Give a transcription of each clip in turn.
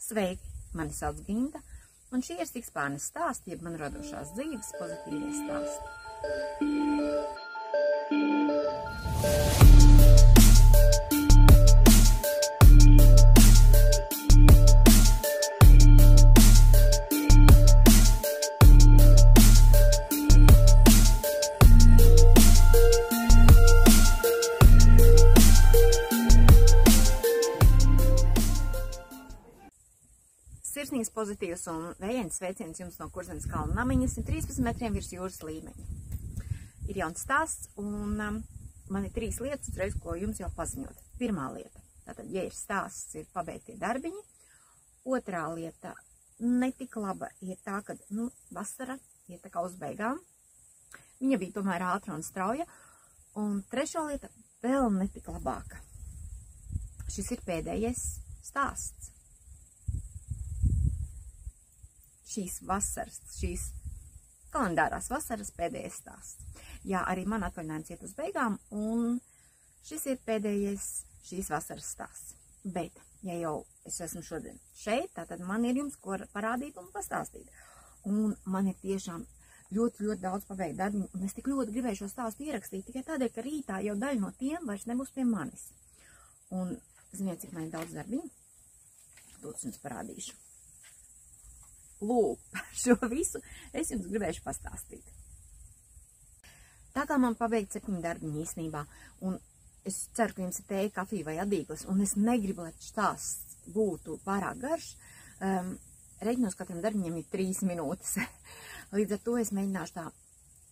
Sveiki, mani sauc Ginta, un šie ir Sikspārnes stāsti, jeb man radošās dzīves pozitīvie stāsti. Sirsnīgs, pozitīvs un vējains sveiciens jums no Kurzemes kalna namiņa 113 metriem virs jūras līmeņa. Ir jauns stāsts, un man ir 3 lietas uzreiz, ko jums jau paziņot. Pirmā lieta, tātad, ja ir stāsts, ir pabeigtie darbiņi. Otrā lieta, netik laba, ir tā, ka, vasara ir tā kā uz beigām. Viņa bija tomēr ātra un strauja. Un trešā lieta, vēl netik labāka. Šis ir pēdējais stāsts. Šīs vasaras, šīs kalendārās vasaras pēdējais stāsts. Jā, arī man atvaļinājums iet uz beigām, un šis ir pēdējais šīs vasaras stāsts. Bet, ja jau es esmu šodien šeit, tātad man ir jums ko parādīt un pastāstīt. Un man ir tiešām ļoti daudz pabeigt darbiņu, un es tik ļoti gribēju šo stāstu ierakstīt, tikai tādēļ, ka rītā jau daļa no tiem vairs nebūs pie manis. Un, ziniet, cik man ir daudz darbiņu? Lūdzu, jums parādīšu. Lūk, par šo visu es jums gribēšu pastāstīt. Tā kā man pabeigt 7 darbiņi īstenībā, un es ceru, ka jums ir tēja, kafija vai adīglis, un es negribu, lai stāsts būtu pārāk garš, reiķinos katram darbiņam ir 3 minūtes. Līdz ar to es mēģināšu tā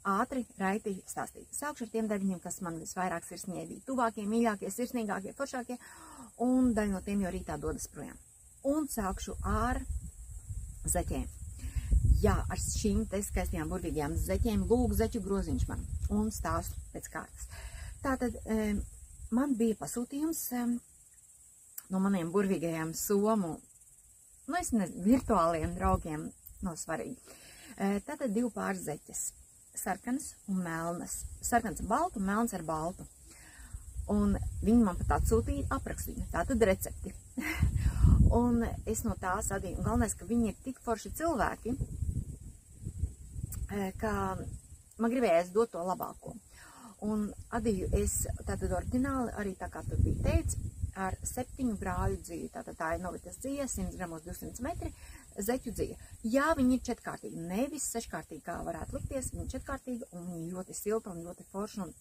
ātri, raiti stāstīt. Sākšu ar tiem darbiņiem, kas man visvairāk sirsniņai bija tuvākie, mīļākie, sirsnīgākie, foršākie, un daļa no tiem jau rītā dodas projām. Un sākšu ar zeķiem. Jā, ar šīm te skaistajām burvīgajām zeķiem lūk zeķu groziņš man un stāstu pēc kārtas. Tātad man bija pasūtījums no maniem burvīgajām somu, es nezinu, virtuāliem draugiem, nav svarīgi. Tātad 2 pāris zeķes, sarkanas un melnas. Sarkans ar baltu un melns ar baltu. Un viņi man pat atsūtīja aprakstījumu, tātad recepti. Un es no tā sadīju, un galvenais, ka viņi ir tik forši cilvēki, ka man gribējās dot to labāko. Un adīju es tātad oriģināli, arī tā kā tur bija teicis, ar 7 brāļu dziju, tātad tā ir novitas dzija, 100 gramos 200 metri, zeķu dzija. Jā, viņi ir 4-kārtīgi, nevis 6-kārtīgi, kā varētu likties, viņi ir 4-kārtīgi, un viņi ļoti silta un ļoti forši, un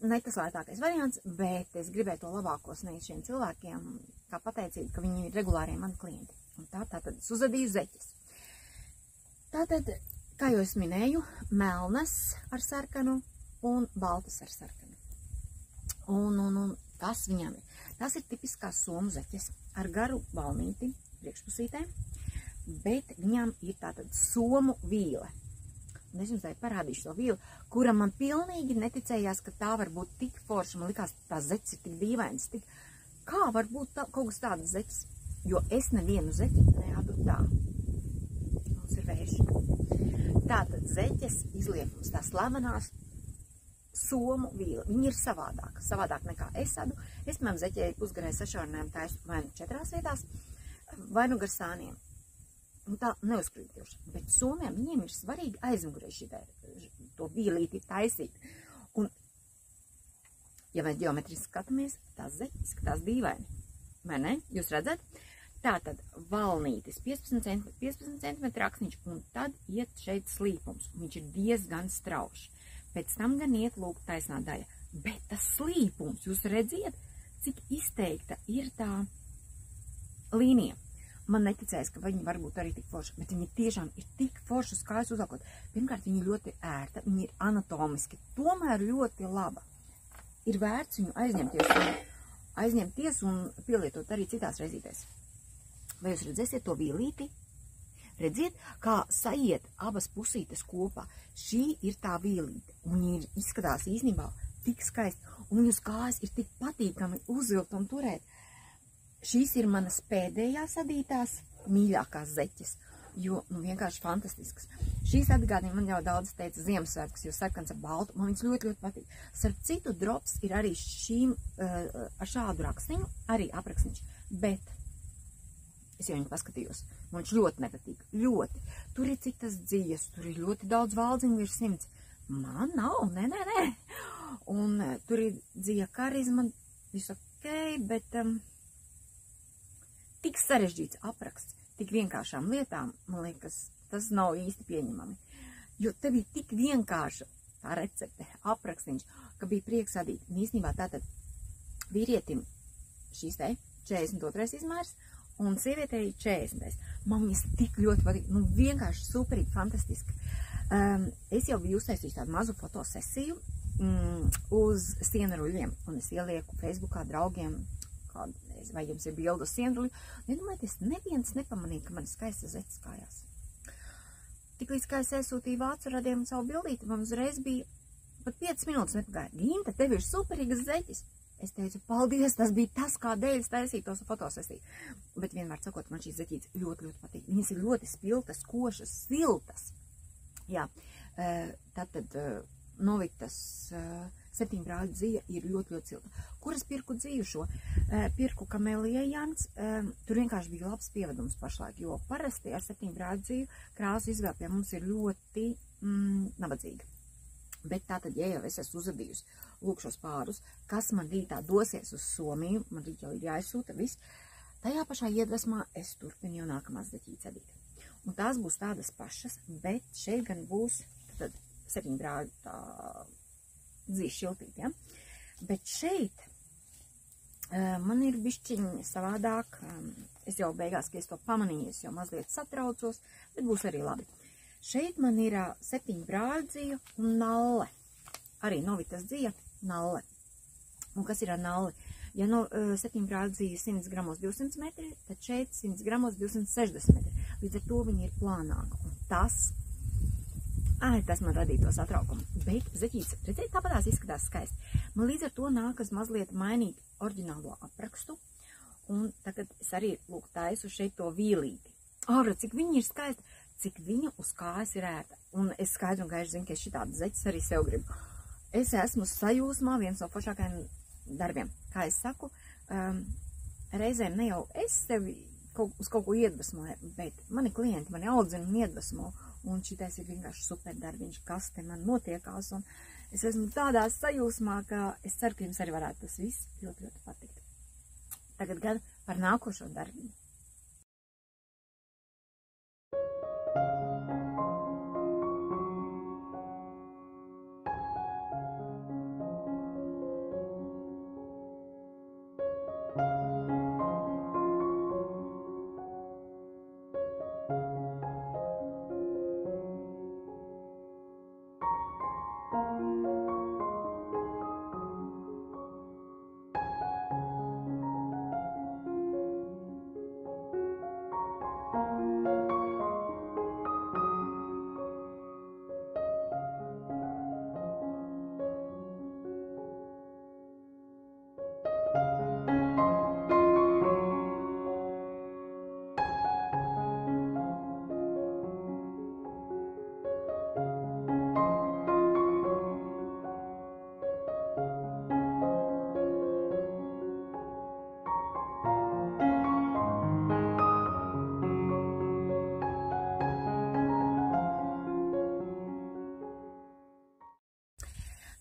ne tas lētākais variants, bet es gribēju to labāko sniegt šiem cilvēkiem, kā pateicību, ka viņi ir regulārie mani klienti. Un tātad es uzadīju zeķes. Tātad, kā jau es minēju, melnas ar sarkanu un baltas ar sarkanu. Un tas viņam ir. Tas ir tipiskās somu zeķes ar garu balnīti priekšpusītē, bet viņam ir tātad somu vīle. Un es jums arī parādīšu to vīlu, kura man pilnīgi neticējās, ka tā var būt tik forša. Man likās, tā zeķes ir tik dīvainas, kā var būt kaut kas tādas zeķes, jo es nevienu zeķi neādu tā. Mums ir vērši. Tātad zeķes izliekums, tā slavenās somu vīla. Viņa ir savādāk nekā es adu. Es, piemēram, zeķēju pusgarai sašaurinājumu taisu vai nu 4 vietās, vai nu gar sāniem. Un tā neuzkrītoši. Bet somiem viņiem ir svarīgi aizmugurē to vīlīti taisīt. Un, ja mēs ģeometriski skatāmies, tās zeķes izskatās dīvaini. Vai ne? Jūs redzat? Tātad valnītis 15 cm rakstniņš, un tad iet šeit slīpums. Viņš ir diezgan strauši. Pēc tam gan iet lūk taisnā daļa. Bet tas slīpums, jūs redziet, cik izteikta ir tā līnija. Man neticēs, ka viņi var būt arī tik forši, bet viņi tiešām ir tik forši skaisti uzvalkot. Pirmkārt, viņi ir ļoti ērta, viņi ir anatomiski, tomēr ļoti laba. Ir vērts viņu aizņemties un pielietot arī citās reizītēs. Vai jūs redzēsiet to vīlīti? Redziet, kā saiet abas pusītes kopā. Šī ir tā vīlīte, un viņi izskatās īstenībā tik skaisti, un viņu kājas ir tik patīkami uzvilkt un turēt. Šīs ir manas pēdējās adītās mīļākās zeķes, jo vienkārši fantastiskas. Šīs atgādina man jau daudz teica Ziemassvētkus, jo sarkans ar baltu, man viņas ļoti patīk. Starp citu, drops ir arī šīm ar šādu rakstiņu, arī apraksniņš, bet Es jau viņu paskatījos. Man viņš ļoti nepatīk. Ļoti. Tur ir citas dzijas, tur ir ļoti daudz valdziņu virs 100. Man nav, nē. Un tur ir dzija karizma, viss ok, bet tik sarežģīts apraksts, tik vienkāršām lietām, man liekas, tas nav īsti pieņemami. Jo tev ir tik vienkārša tā recepte, aprakstīņš, ka bija prieks adīt. Īstenībā tātad vīrietim šīs te 42. izmērs un sievietei 40. Man viņas tik ļoti patīk, nu vienkārši superīgi, fantastiski. Es jau biju uztaisījusi tādu mazu fotosesiju uz sienaruļiem, un es ielieku Facebookā draugiem, vai jums ir bildu uz sienaruļu, un iedomājieties, neviens nepamanīja, ka man ir skaista zeķis kājās. Tiklīdz kā es iesūtīju vācu radiem savu bildīti, man uzreiz bija pat 5 minūtes nepagāja. Ginta, tev ir superīgas zeķis. Es teicu, paldies, tas bija tas, kādēļ es taisīju tos fotosesiju. Bet vienmēr sakot, man šīs zeķītes ļoti, ļoti patīk. Viņas ir ļoti spiltas, košas, siltas. Jā, tātad Novitas 7 brāļu dzija ir ļoti, ļoti silta. Kur es pirku dziju šo? Pirku Kamelijans, tur vienkārši bija labs pievedums pašlaik, jo parasti ar 7 brāļu dziju krāsu izvēle pie mums ir ļoti nabadzīga. Bet tātad, ja jau es esmu uzadījusi lūk šos pārus, kas man rītā dosies uz Somiju, man rīt jau ir jāizsūta viss, tajā pašā iedvesmā es turpinu jau nākamās zeķītes adīt. Un tās būs tādas pašas, bet šeit gan būs tad 7 brāļu tā dzīs šiltīt, ja? Bet šeit man ir bišķiņi savādāk, es jau beigās, ka es to pamanīju, es jau mazliet satraucos, bet būs arī labi. Šeit man ir 7 brāļu dzija un nalle. Arī Novitas dzija, nalle. Un kas ir ar nalli? Ja no 7 brāļu dzija 100 gramos 200 metri, tad šeit 100 gramos 260 metri. Līdz ar to viņi ir plānāki. Un tas man radīja to satraukumu. Bet zeķītes, redzēt, tāpatās izskatās skaisti. Man līdz ar to nākas mazliet mainīt oriģinālo aprakstu. Un tagad es arī, lūk, taisu šeit to vīlīti. Ārā, cik viņi ir skaisti, cik viņa uz kājas ir ērta. Un es skaidru un gaiši zinu, ka es šitādas zeķes arī sev gribu. Es esmu sajūsmā viens no foršākajiem darbiem. Kā es saku, reizēm ne jau es sevi uz kaut ko iedvesmoju, bet mani klienti mani audzina un iedvesmo. Un šitais ir vienkārši super darbiņš, kas te man notiekās. Un es esmu tādā sajūsmā, ka es ceru, ka jums arī varētu tas viss ļoti, ļoti patikt. Tagad gan par nākošo darbiņu.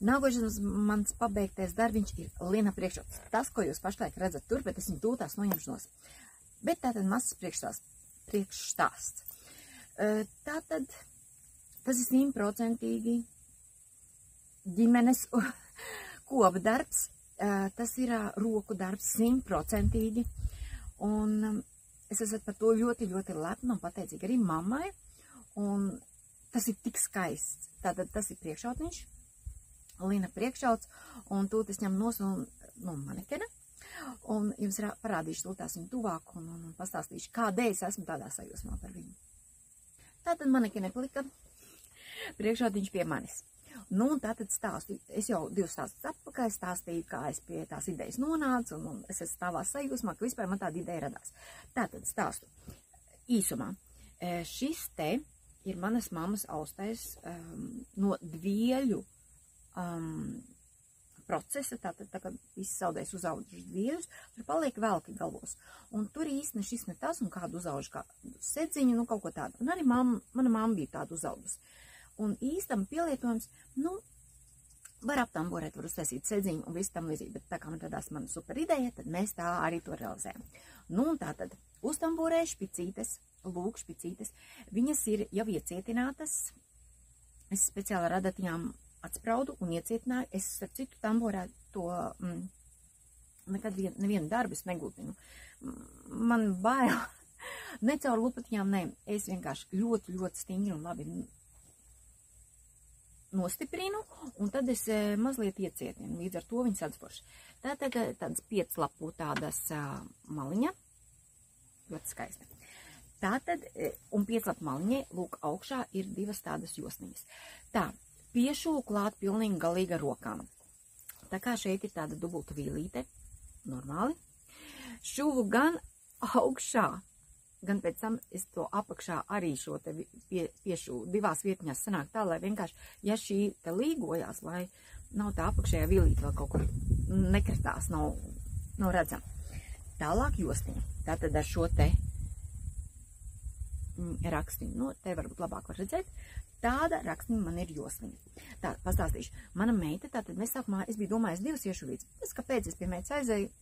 Nākošais mans pabeigtais darbiņš ir liena priekšrots. Tas, ko jūs pašlaik redzat tur, bet es viņu tūtās noņemšu nos. Bet tātad mazs priekšstāsts. Tātad tas ir 100% ģimenes kopdarbs. Tas ir roku darbs 100%. Un es esmu par to ļoti, ļoti lepna un pateicīga arī mammai. Un tas ir tik skaists. Tātad tas ir priekšautiņš. Lina priekšauts, un tūt es ņem nos no manekena, un jums parādīšu tūtās viņu tuvāk, un pastāstīšu, kādēļ es esmu tādā sajūsmā par viņu. Tātad manekene plika, priekšautiņš pie manis. Nu, un tātad stāstu, es jau 2 stāstus atpakaļ stāstīju, kā es pie tās idejas nonācu, un es esmu tādā sajūsmā, ka vispār man tāda ideja radās. Tātad stāstu īsumā. Šis te ir manas mammas austais no dvieļu procesa, tātad tā kā viss saldējs uzaudušas vīrus, tur paliek velki galvos. Un tur īsti ne šis ne tas, un kādu uzaužu kādu sedziņu, nu kaut ko tādu. Un arī mana mamma bija tāda uzaudusi. Un īstam pielietojums, nu, var aptamborēt, var uztaisīt sedziņu un visu tam līdzīgi, bet tā kā man radās mana super ideja, tad mēs tā arī to realizējam. Nu, un tā tad uztamborēju špicītes, lūk, špicītes, viņas ir jau iecietinātas, es speciāli ar adatiņām atspraudu un iecietināju, es ar citu tamborētu to, nekad nevienu darbu es negūtinu. Man bail, ne caur lupatiņām, ne, es vienkārši ļoti, ļoti stingri un labi nostiprinu, un tad es mazliet iecietinu, līdz ar to viņas atsporši. Tātad tādas 5 lapu tādas maliņa, ļoti skaisti. Tātad, un 5 lapu maliņai, lūk, augšā ir 2 tādas josniņas. Tā, piešūlu klāt pilnīgi galīgi ar rokām. Tā kā šeit ir tāda dubulta vīlīte, normāli. Šuvu gan augšā, gan pēc tam es to apakšā arī šo te piešūlu 2 vietņās sanāk tā, lai vienkārši, ja šī te līgojās, lai nav tā apakšējā vīlīte vēl kaut kur nekritās, nav redzama. Tālāk josniņa. Tātad ar šo te rakstiņu, nu, te varbūt labāk var redzēt, tāda rakstiņa man ir josniņa. Tā, pastāstīšu. Mana meita, tātad mēs sākumā, es biju domājis 2 iešuvītes. Tas, kāpēc es pie meitas aizēju,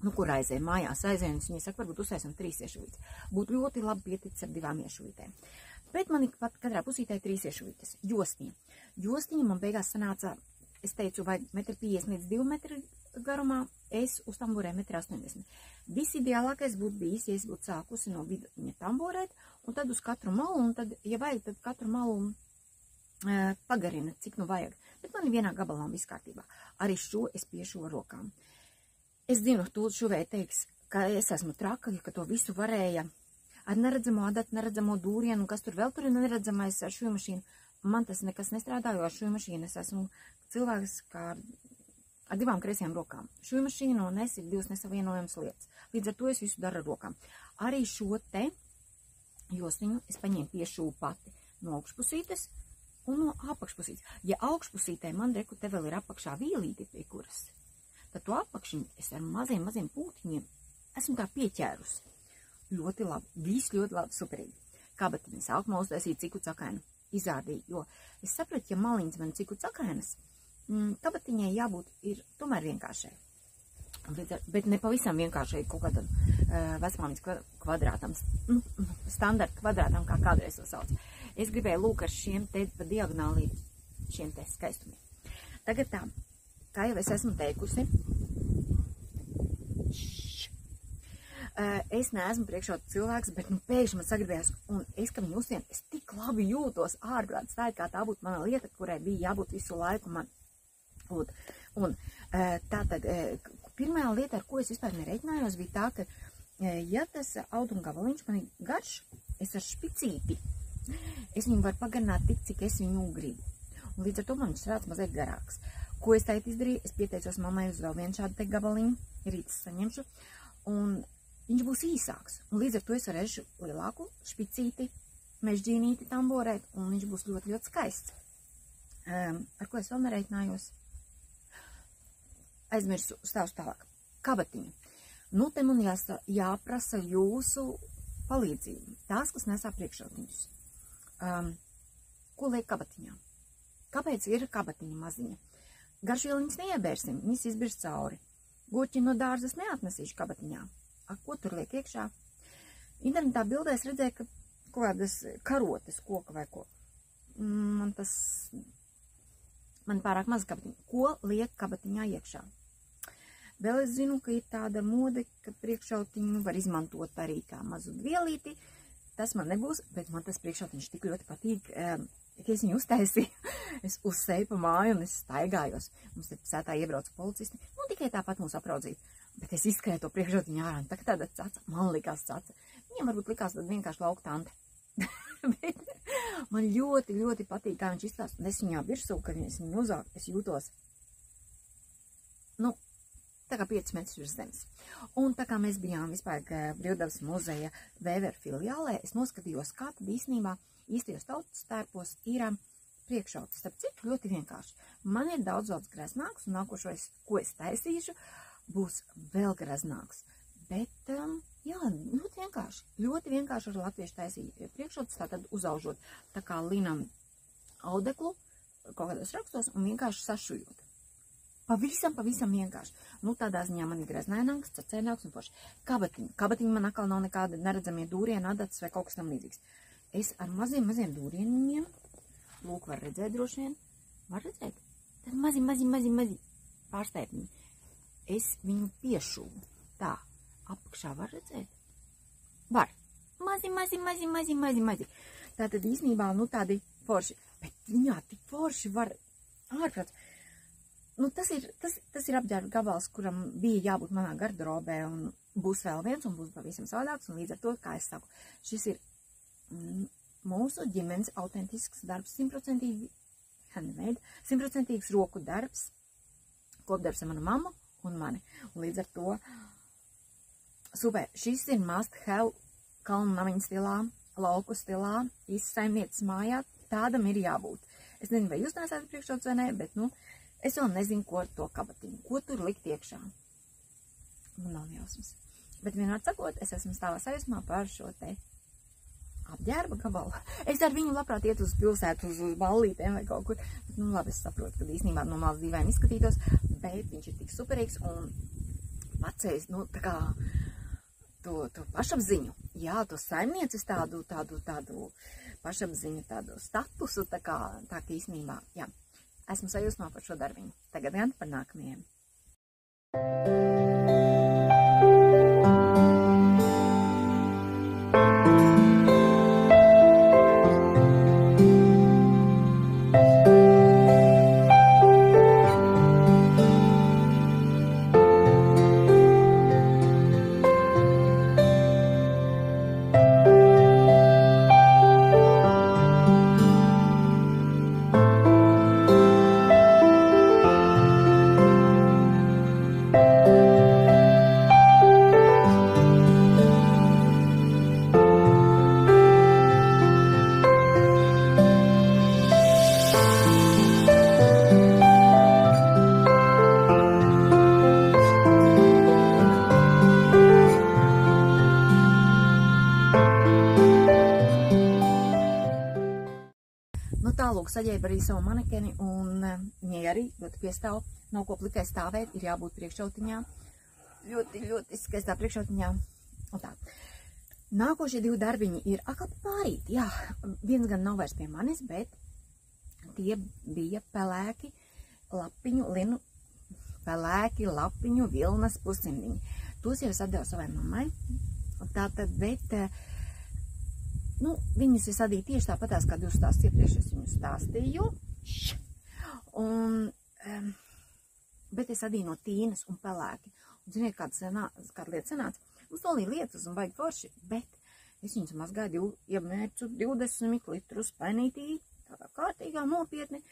nu, kur aizēju, mājās aizēju, un viņa saka, varbūt uztaisam 3 iešuvītes. Būtu ļoti labi pieticis ar 2 iešuvītēm. Bet man ir pat katrā pusītē 3 iešuvītes. Josniņa. Josniņa man beigās sanāca, es teicu, vai 1,50 m līdz 2 metri garumā, es uztamborēju 1,80 m. Visideālākais būtu bijis, ja es būtu sākusi no viduņa tamborēt, un tad uz katru malu, un tad, ja vajag, tad katru malu pagarina, cik nu vajag. Bet man ir vienā gabalā viss kārtībā. Arī šo es piešu ar rokām. Es zinu, tūlīt šuvēji teiks, ka es esmu traka, ka to visu varēja ar neredzamo adatu, neredzamo dūrienu, kas tur vēl tur ir neredzamais ar šo mašīnu. Man tas nekas nestrādā, jo ar šo mašīnu es esmu cilvēks kā ar 2 kreisajām rokām. Šo mašīnu un es ir 2 nesavienojamas lietas. Līdz ar to es visu daru ar rokām. Arī šo te josniņu es paņēmu piešūlu pati no augšpusītes un no apakšpusītes. Ja augšpusītē man reku te vēl ir apakšā vīlīti pie kuras, tad to apakšiņu es ar maziem pūtiņiem esmu tā pieķērusi. Ļoti labi, viss ļoti labi, superīgi. Kabatiņas sākumā uztaisīju ciku cakainu, izrādīju, jo es sapratu, ja maliņas man ciku cakainas, kabatiņai jābūt ir tomēr vienkāršai. Bet ne pavisam vienkāršai kaut kādam vecmāmiņas kvadrātam, standarta kvadrātam, kā kādreiz to sauc. Es gribēju lūk ar šiem te pa diagonālī, šiem te skaistumiem. Tagad tā, kā jau es esmu teikusi, es neesmu priekšrotu cilvēks, bet nu pēkšņi man sagribējās, un es, kad viņu uzsien, es tik labi jūtos ārprāts, tā kā tā būtu mana lieta, kurai bija jābūt visu laiku man. Un tātad, pirmā lieta, ar ko es vispār nereiķinājos, bija tā, ka, ja tas auduma gabaliņš man ir garš, es ar špicīti, es viņu varu pagarināt tik, cik es viņu gribu. Un līdz ar to man viņš strāds mazliet garāks. Ko es tagad izdarīju? Es pieteicos mammai uz vēl vienu šādu te gabaliņu, rītas saņemšu, un viņš būs īsāks. Un līdz ar to es varēšu lielāku špicīti, mežģīnīti tamborēt, un viņš būs ļoti, ļoti skaists. Ar ko es vēl nereiķinājos? Aizmirsu, stāšu tālāk. Kabatiņa. Nu, te man jāprasa jūsu palīdzību. Tās, kas nesā priekšrotiņus. Ko liek kabatiņā? Kāpēc ir kabatiņa maziņa? Garšvieliņas neiebērsim, viņas izbirs cauri. Gurķi no dārzas neatnesīšu kabatiņā. Ko tur liek iekšā? Internetā bildēs redzēju, ka kaut kādas karotes, koka vai ko. Man pārāk maz kabatiņa. Ko liek kabatiņā iekšā? Vēl es zinu, ka ir tāda mode, ka priekšautiņu var izmantot arī kā mazu vielīti. Tas man nebūs, bet man tas priekšautiņš tik ļoti patīk. Ja es viņu uztaisīju, es uzsēju pa māju un es staigājos. Mums te sētā iebrauca policisti, nu tikai tāpat mūs apraudzīt. Bet es izskrēju to priekšrotiņu ārā, un tā kā tāda caca, man likās caca. Viņam varbūt likās tad vienkārši lauka tante. Bet man ļoti, ļoti patīk, kā viņš izstāst, un es viņā virsū, kad es viņu uzāku, es jūtos, nu, tā kā 5 metrus virs zemes. Un tā kā mēs bijām vispār Brīvdabas muzeja Vēveru filiālē, es noskatījos, kā tad īstenībā īstajos tautas tērpos ir priekšauts. Starp citu, ļoti vienkārši. Man ir daudz greznāks, un nākošais, ko es taisīšu, būs vēl greznāks. Bet, jā, ļoti vienkārši ar latviešu taisīt priekšauts, tātad uzaužot tā kā linam audeklu kaut kādos rakstos un vienkārši sašujot. Pavisam vienkārši. Nu, tādā ziņā man ir greznaināks, cacēnāks un forši. Kabatiņi man atkal nav nekāda neredzamie dūrieni, adatas vai kaut kas tam līdzīgs. Es ar maziem dūrieniem, lūk, var redzēt droši vien, var redzēt, tad mazi pārsteigumi. Es viņu piešūvu. Tā, apakšā var redzēt? Var. Mazi. Tātad īstenībā, nu, tādi forši. Bet viņā tik forši var ārprāt. Nu, tas ir apģērba gabals, kuram bija jābūt manā garderobē, un būs vēl viens, un būs pavisam savādāks, un līdz ar to, kā es saku, šis ir mūsu ģimenes autentisks darbs, 100% handmade, 100% roku darbs, kopdarbs ar manu mammu un mani. Un līdz ar to, super, šis ir must have kalnu namiņu stilā, lauku stilā, izsaimnieces mājā, tādam ir jābūt. Es nezinu, vai jūs nesat priekšauts vai nē, bet, nu, es vēl nezinu, ko ar to kabatiņu, ko tur likt iekšā. Man nav jausmas. Bet vienmēr sakot, es esmu stāvā sajūsmā par šo te apģērba gabalu. Es ar viņu labprāt iet uz pilsētu, uz ballītēm vai kaut kur. Bet, nu, labi, es saprotu, ka īstenībā no malas dīvaini izskatītos, bet viņš ir tik superīgs un pacējis, nu, tā kā to pašapziņu. Jā, to saimnieces tādu pašapziņu, tādu statusu, tā kā īstenībā, jā. Esmu sajūsmā par šo darbiņu. Tagad gan par nākamajiem. Tālūk, saģēba arī savu manekeni, un viņai arī ļoti piestāv, nav ko plikai stāvēt, ir jābūt priekšautiņā, ļoti skaistā priekšautiņā, un tā. Nākošie divi darbiņi ir atkal pārīt, jā, viens gan nav vairs pie manis, bet tie bija pelēki lapiņu vilnas pusimniņi. Tos jau es atdevu savai mammai, tātad, bet nu, viņus es adīju tieši tāpatās, kā 2 stāstus iepriekš es viņus stāstīju. Bet es adīju no tīnas un pelēki. Un ziniet, kāda lieta sanāca? Mums nolīja lietus un baigi forši, bet es viņus mazgāju, iemērcu 20 litrus painītī, tādā kārtīgā nopietni,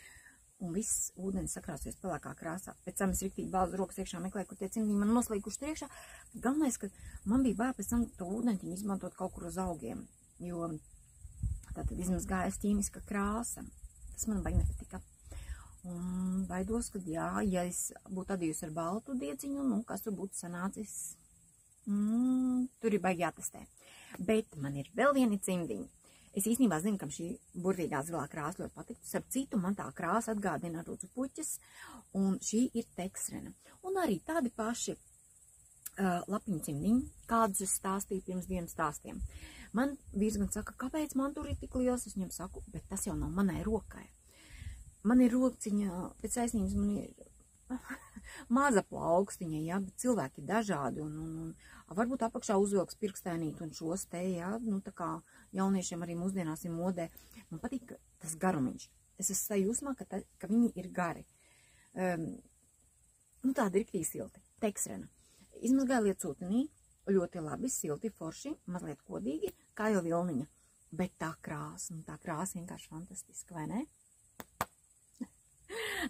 un viss ūdens sakrāsies pelēkā krāsā. Pēc tam es riktīgi bāzu rokas iekšā meklēju, kur tie cimdiņi man noslīkuši priekšā. Galvenais, ka man bija bail pēc tam to ūdeņtiņu izmantot kaut kur uz augiem. Jo tātad izmazgājas ķīmiska krāsa. Tas man baigi nepatika. Un baidos, ka jā, ja es būtu adījusi ar baltu diedziņu, nu, kas tur būtu sanācis, tur ir baigi jātestē. Bet man ir vēl vieni cimdiņi. Es īstenībā zinu, kam šī burvīgā zilā krāsa ļoti patiktu. Starp citu, man tā krāsa atgādina rudzu puķes, un šī ir teksrena. Un arī tādi paši lapiņu cimdiņi, kādus es stāstīju pirms 2 stāstiem. Man vīrs gan saka, kāpēc man tur ir tik liels? Es viņam saku, bet tas jau nav manai rokai. Man ir rokciņa, pēc aizņības man ir maza plaukstiņa, jā, bet cilvēki ir dažādi, un varbūt apakšā uzvilks pirkstēnīt un šos te, jā, nu tā kā jauniešiem arī mūsdienās ir modē. Man patīk tas garumiņš. Es esmu sajūsmā, ka viņi ir gari. Nu tādi ir riktīgi silti, teksrena. Izmazgāju lietsūtenī, ļoti labi, silti, forši, mazliet kodīgi, kā jau vilniņa. Bet tā krāsa vienkārši fantastiska, vai ne?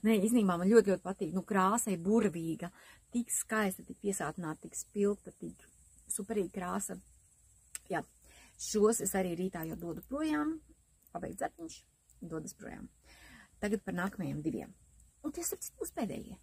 Nē, īstenībā man ļoti patīk. Nu, krāsa ir burvīga, tik skaista, tik piesātināta, tik spilgta, tik superīga krāsa. Jā, šos es arī rītā jau dodu projām, pabeigt dzertiņš, dodas projām. Tagad par nākamajiem 2. Un tie būs pēdējie.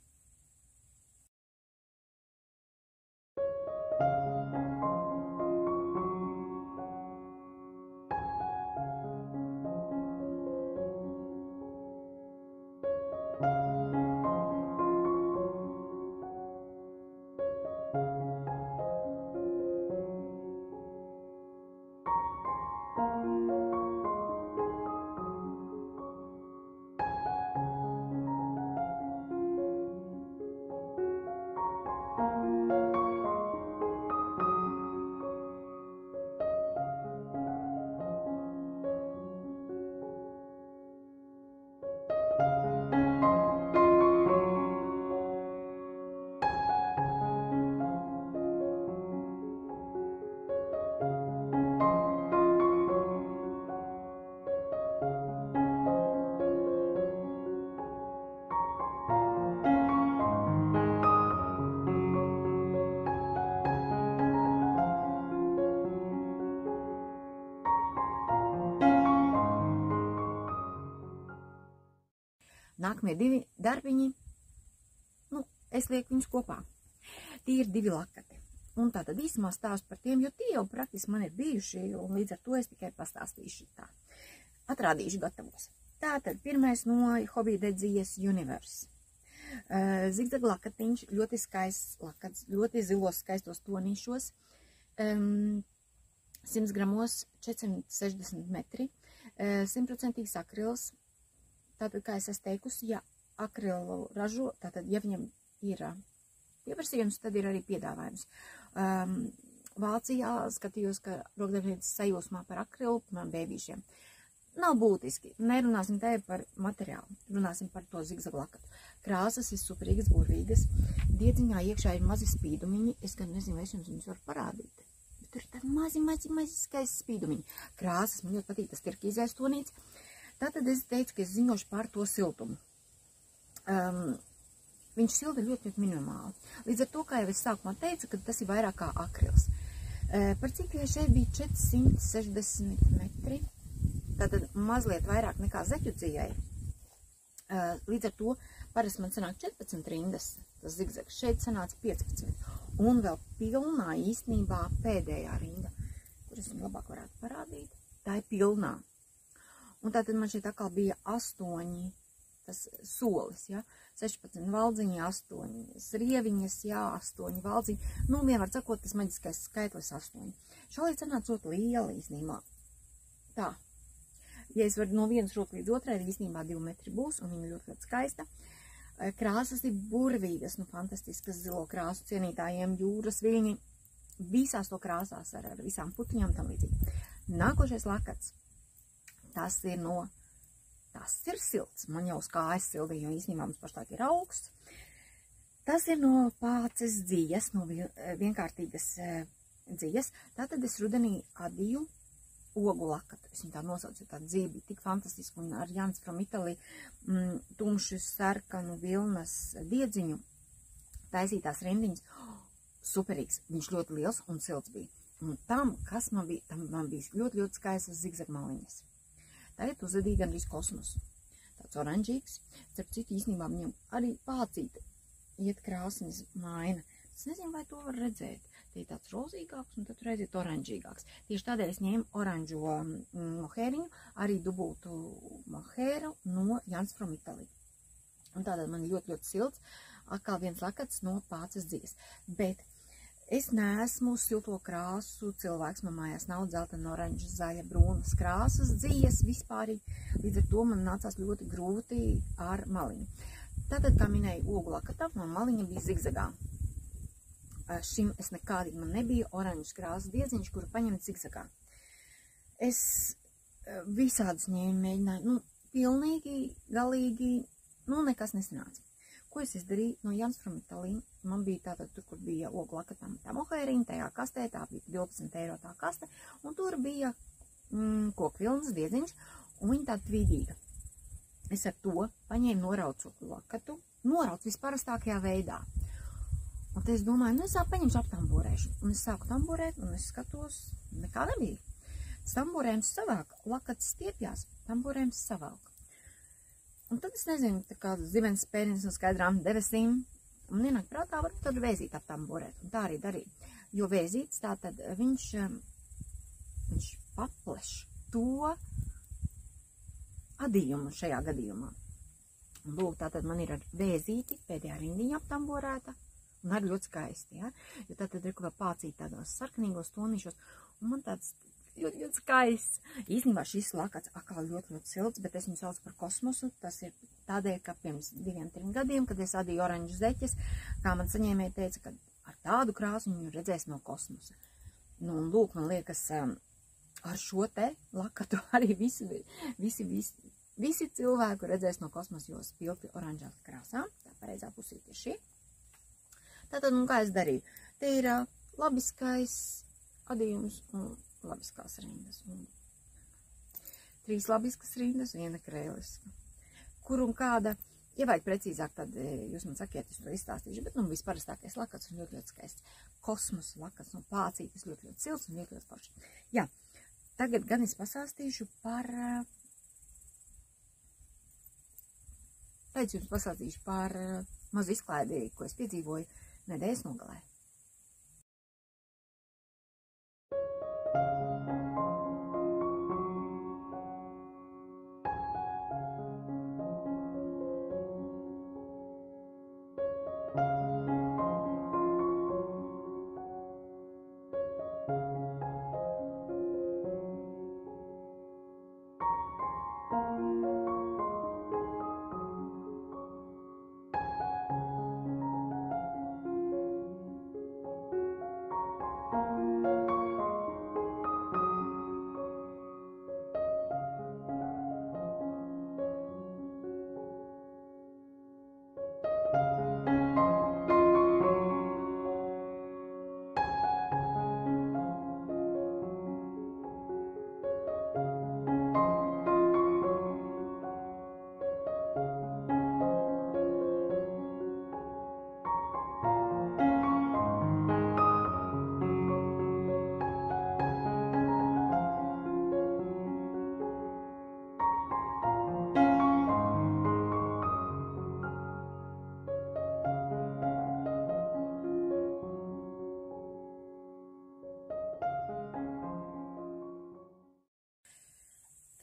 Nākamie 2 darbiņi, es lieku viņus kopā. Tie ir 2 lakati. Un tātad īsumā stāstu par tiem, jo tie jau praktiski man ir bijuši, un līdz ar to es tikai pastāstīšu tā. Atrādīšu gatavos. Tātad pirmais no Hobby Dedzijas Universe. Zigzag lakatiņš, ļoti skaists lakats, ļoti zilos skaistos tonīšos. 100 gramos, 460 metri, 100% akrils. Tātad, kā es esmu teikusi, ja akrilu ražo, tātad, ja viņam ir pieprasījums, tad ir arī piedāvājums. Vācijā skatījos, ka rokdarbnīcas sajūsmā par akrilu, man bēbīšiem. Nav būtiski, nerunāsim te par materiālu, runāsim par to zigzagu lakatu. Krāsas ir superīgas, burvīgas, diedziņā iekšā ir mazi spīdumiņi, es gan nezinu, vai es jums viņus varu parādīt. Bet tur ir tādi mazi skaisti spīdumiņi. Krāsas, man ļoti patīk tas turkīzais tonīts. Tātad es teicu, ka es ziņošu par to siltumu. Viņš silda ļoti minimāli. Līdz ar to, kā jau es sākumā teicu, ka tas ir vairāk kā akrils. Par cik šeit bija 460 metri, tātad mazliet vairāk nekā zeķudzijai. Līdz ar to parasti man sanāk 14 rindas, tas zigzags. Šeit sanāca 15. Un vēl pilnā īstenībā pēdējā rinda, kur es viņu labāk varētu parādīt, tā ir pilnā. Un tātad man šeit atkal bija 8 tas solis, ja? 16 valdziņi, 8 rieviņas, jā, 8 valdziņi. Nu, vienmēr sakot, tas maģiskais skaitlis 8. Šalīt sanāca ļoti liela īstenībā. Tā. Ja es varu no vienas rokas līdz otrai, īstenībā 2 metri būs, un viņa ļoti skaista. Krāsas ir burvīgas, fantastiskas zilo krāsu cienītājiem, jūras viļņi. Visās to krāsās ar visām putiņām tam līdzīgi. Nākošais lakats. Tas ir silts, man jau uz kājas sildīja, jo īstenībā mums pašlaik ir augsts. Tas ir no Pāces dzijas, no vienkārtīgas dzijas. Tātad es rudenī adīju ogu lakatu. Es viņu tā nosaucu, jo tā dzija bija tik fantastiska, un ar Jans from Italy tumšu sarkanu vilnas diedziņu taisītās rindiņas. Superīgs, viņš ļoti liels un silts bija. Un tam man bija ļoti skaists zigzagmaliņas. Tagad uzvedīja gandrīz kosmosu. Tāds oranžīgs. Starp citu, īstenībā viņam arī Pācīte iet krāsnes maina. Es nezinu, vai to var redzēt. Tie ir tāds rozīgāks un tad redziet oranžīgāks. Tieši tādēļ es ņēmu oranžo mohēriņu, arī dubultu mohēru no Jans from Italy. Un tādēļ man ļoti silts. Atkal viens lakats no Pāces dzijas. Bet es neesmu silto krāsu cilvēks, man mājās nav dzeltena, oranža, zaļa, brūnas krāsas, dzijas vispārīgi, līdz ar to man nācās ļoti grūti ar maliņu. Tātad, kā minēju, ogu lakatā, man maliņa bija zigzagā. Šim es nekādīgi, man nebija oranžas krāsas diedziņš, kuru paņemt zigzagā. Es visādus ņēmu, mēģināju, pilnīgi, galīgi, nekas nesanāca. Ko es izdarīju no Jans from Italy? Man bija tātad tur, kur bija ogu lakatām tā mohēriņa, tajā kastē, tā bija 12 eiro tā kaste, un tur bija kokvilnas diedziņš, un viņa tāda tvīdīga. Es ar to paņēmu noraucu lakatu, noraucu visparastākajā veidā. Un te es domāju, es paņemšu aptamborēšu. Un es sāku tamborēt, un es skatos, nekā nebija. Tamborējums savāk, lakats stiepjās, tamborējums savāk. Un tad es nezinu, tā kā zivens spēriens no skaidrām debesīm, un ienāk prātā, varbūt tad vēzīt ap tām borēt, un tā arī darīja. Jo vēzīts tātad viņš papleš to adījumu šajā gadījumā. Un lūk, tātad man ir ar vēzīti pēdējā rindiņa aptamborēta, un arī ļoti skaisti, ja? Jo tātad ir kaut kā pācīt tādos sarkanīgos tonīšos, un man tāds ļoti skaists. Īstenībā šis lakats atkal ļoti silts, bet es viņu saucu par kosmosu. Tas ir tādēļ, ka pirms 2-3 gadiem, kad es adīju oranžu zeķes, kā man saņēmēji teica, ka ar tādu krāsu viņu redzēs no kosmosa. Nu, un lūk, man liekas, ar šo te lakatu arī visi cilvēku redzēs no kosmosa, jo spilti oranžās krāsām. Tā pareizā pusīte ir šī. Tātad, nu, kā es darīju? Te ir labiskais adījums un labiskās rindas. 3 labiskas rindas, 1 krēliska. Kur un kāda, ja vajag precīzāk, tad jūs man sakiet, es to izstāstīšu, bet, nu, visparastākais lakats un ļoti skaists. Kosmos lakats un pācītis ļoti silts un ļoti forši. Jā, tagad gan es pasāstīšu par, pēc jums pasāstīšu par mazu izklaidi, ko es piedzīvoju nedēļas nogalē.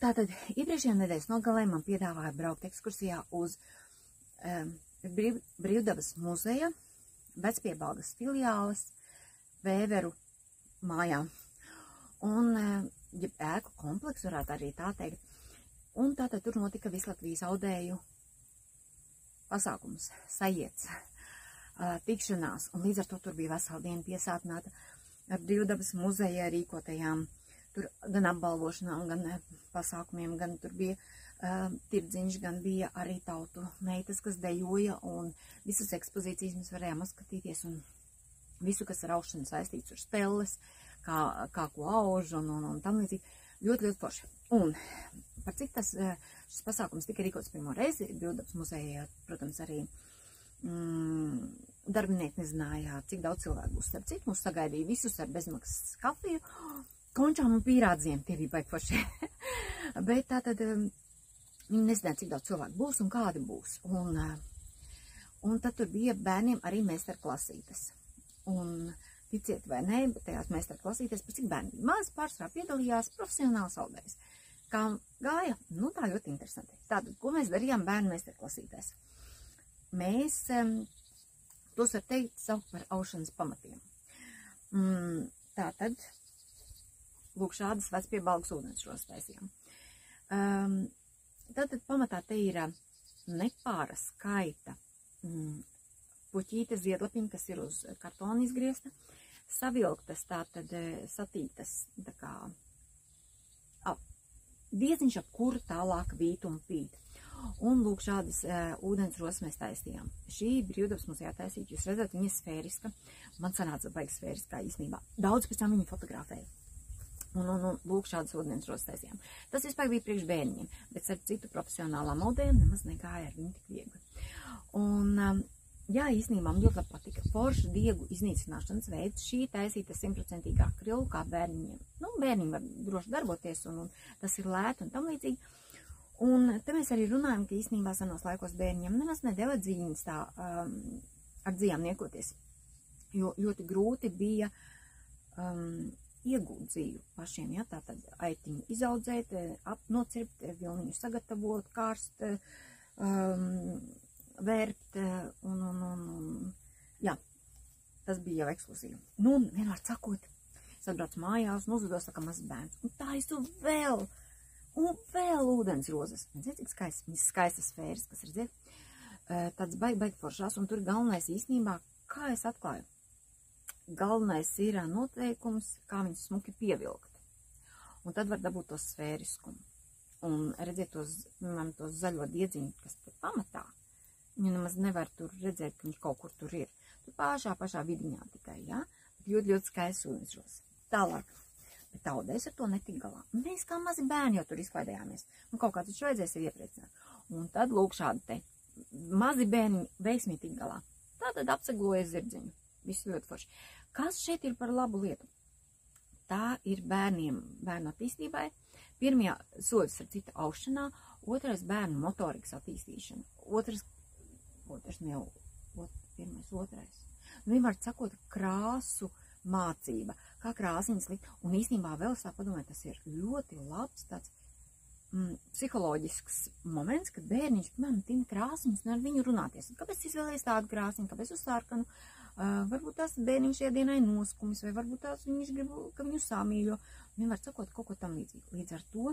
Tātad, iepriekšējā nedēļas nogalē man piedāvāja braukt ekskursijā uz Brīvdabas muzeja Vecpiebalgas filiāles Vēveru mājām. Un, ja ēku kompleksu varētu arī tā teikt. Un tātad tur notika Vislatvijas audēju pasākums, sajiets, tikšanās. Un līdz ar to tur bija vesela diena piesātināta ar Brīvdabas muzeja rīkotajām tur gan apbalvošanām, gan pasākumiem, gan tur bija tirdziņš, gan bija arī tautu meitas, kas dejoja, un visas ekspozīcijas mēs varējām uzskatīties, un visu, kas ar aušanu saistīts, ar spelles, kā ko auž, un tam līdzīgi. Ļoti, ļoti forši. Un par cik šis pasākums tika rīkots pirmo reizi, Brīvdabas muzejā, protams, arī darbinieki nezināja, cik daudz cilvēku būs. Starp citu, mūs sagaidīja visus ar bezmaksas kafiju, končām un pīrādziem, tie bija baigi forši. Bet tātad viņi nezināja, cik daudz cilvēku būs un kādi būs. Un tad tur bija bērniem arī meistarklasītes. Un ticiet vai ne, bet tajās meistarklasītes, par cik bērni bija maz, pārsvarā piedalījās profesionāls audējs. Kā gāja? Nu, tā ļoti interesanti. Tātad, ko mēs darījām bērnu meistarklasītēs? Mēs tos var teikt saukt par aušanas pamatiem. Tātad, lūk, šādas Vecpiebalgas ūdensšos taisījām. Tātad pamatā te ir nepāra skaita puķītes ziedlapiņi, kas ir uz kartona izgriezta, savilktas, tātad satītas, tā kā dieziņš, ap kuru tālāk vīt un pīt. Un lūk, šādas ūdensros mēs taisījām. Šī Brīvdabas muzejā taisīt, jūs redzat, viņa sfēriska. Man sanāca baigi sfēriskā īstenībā. Daudz pēc tam viņu fotografēju. Un lūk, šādas ūdensros taisījām. Tas vispār bija priekš bērniņiem, bet ar citu profesionālām audējiem nemaz negāja ar viņu tik viegli. Un, jā, īstenībā man ļoti labi patika. Forša diegu iznīcināšanas veids, šī taisīta 100% akrilu, kā bērniņiem. Nu, bērniņi var droši darboties, un tas ir lēti un tam līdzīgi. Un te mēs arī runājam, ka īstenībā senos laikos bērņiem nemaz nedeva dzīves tā ar dzīvām niekoties, jo ļoti grūti bija iegūt dzīvu pašiem, ja, tātad aitiņu izaudzēt, nocirpt, vilniņu sagatavot, karst, vērpt, jā, tas bija jau ekskluzīvi. Nu, un vienmēr sakot, es atbraucu mājās un uzvedos tā kā mazs bērns, un taisu vēl ūdens rozes. Redziet, cik skaistas sfēras, kas redziet, tāds baigi foršās, un tur galvenais īstenībā, kā es atklāju. Galvenais ir noteikums, kā viņus smuki pievilkt. Un tad var dabūt to sfēriskumu. Un redziet to zaļo diedziņu, kas te pamatā. Viņu nemaz nevar tur redzēt, ka viņš kaut kur tur ir. Tur pašā vidiņā tikai, jā? Ļoti skaists ūdensros. Tālāk. Bet audējs ar to netik galā. Mēs kā mazi bērni jau tur izklaidējāmies. Un kaut kā taču vajadzēs sevi iepriecināt. Un tad lūk šādi te mazi bērni veiksmīgi tik galā. Tātad apsegloja zirdziņu. Viss ļoti forši. Kas šeit ir par labu lietu? Tā ir bērnu attīstībai. Pirmajā soļus ar citu aušanā, otrais bērnu motorikas attīstīšana. Otrais. Vienmēr sakot krāsu mācība, kā krāsiņas likt. Un īstenībā vēl es tā padomāju, tas ir ļoti labs tāds psiholoģisks moments, kad bērniņš, piemēram, tina krāsiņus un ar viņu runāties. Kāpēc izvēlējies tādu krāsiņu, kāpēc uz sarkanu? Varbūt tās bērniņš šajā dienā ir noskumis, vai varbūt tās viņš grib, ka viņu samīļo. Vienmēr sakot kaut ko tam līdzīgi. Līdz ar to,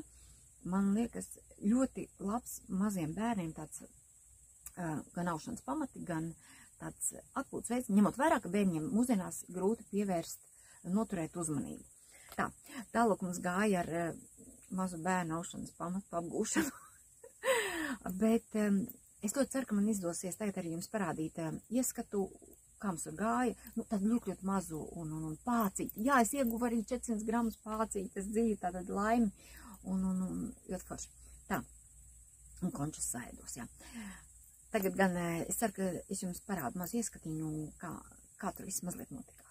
man liekas, ļoti labs maziem bērniem tāds gan aušanas pamati, gan tāds atpūtas veids, ņemot vērā, ka bērņiem mūsdienās grūti pievērst, noturēt uzmanību. Tālāk mums gāja ar mazu bērnu aušanas pamatu apgūšanu. Bet es ļoti ceru, ka man izdosies tagad arī jums parādīt ieskatu, kā mums tur gāja, tad ļoti mazu un pācīti. Jā, es ieguvu arī 400 gramus pācītes dzīvi, tātad laimi un ļoti forši. Tā, un končas sēdos, jā. Tagad gan es ceru, ka es jums parādu maz ieskatiņu, kā tur viss mazliet notikās.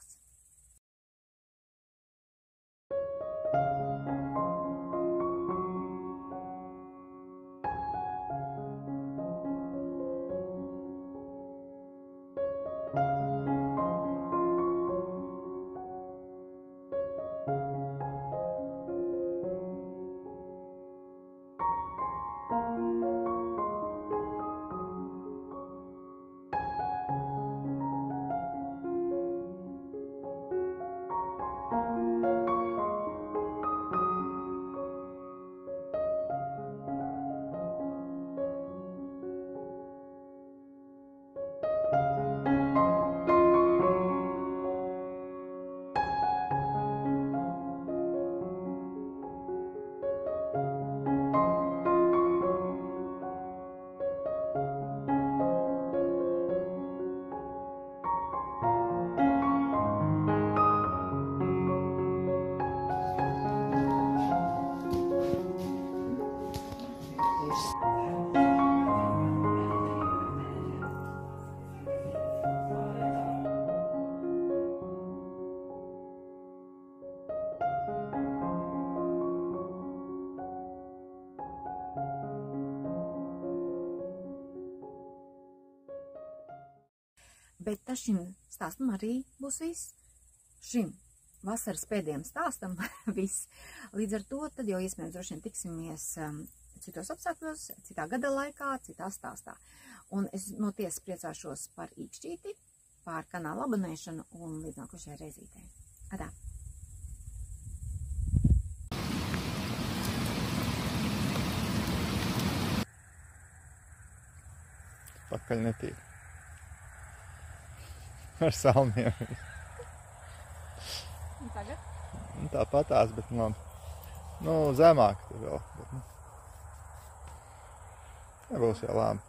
Bet tas šim stāstam arī būs viss. Šim vasaras pēdējiem stāstam viss. Līdz ar to tad jau iespējams droši vien tiksimies citos apstākļos, citā gada laikā, citā stāstā. Un es no tiesas priecāšos par īkšķīti, par kanāla abonēšanu un līdz nākošajai reizītei. Atā! Pakaļ netīk. Ar salmiem. Un tagad? Tāpatās, bet zemāk tur vēl. Bet, nebūs jau labi.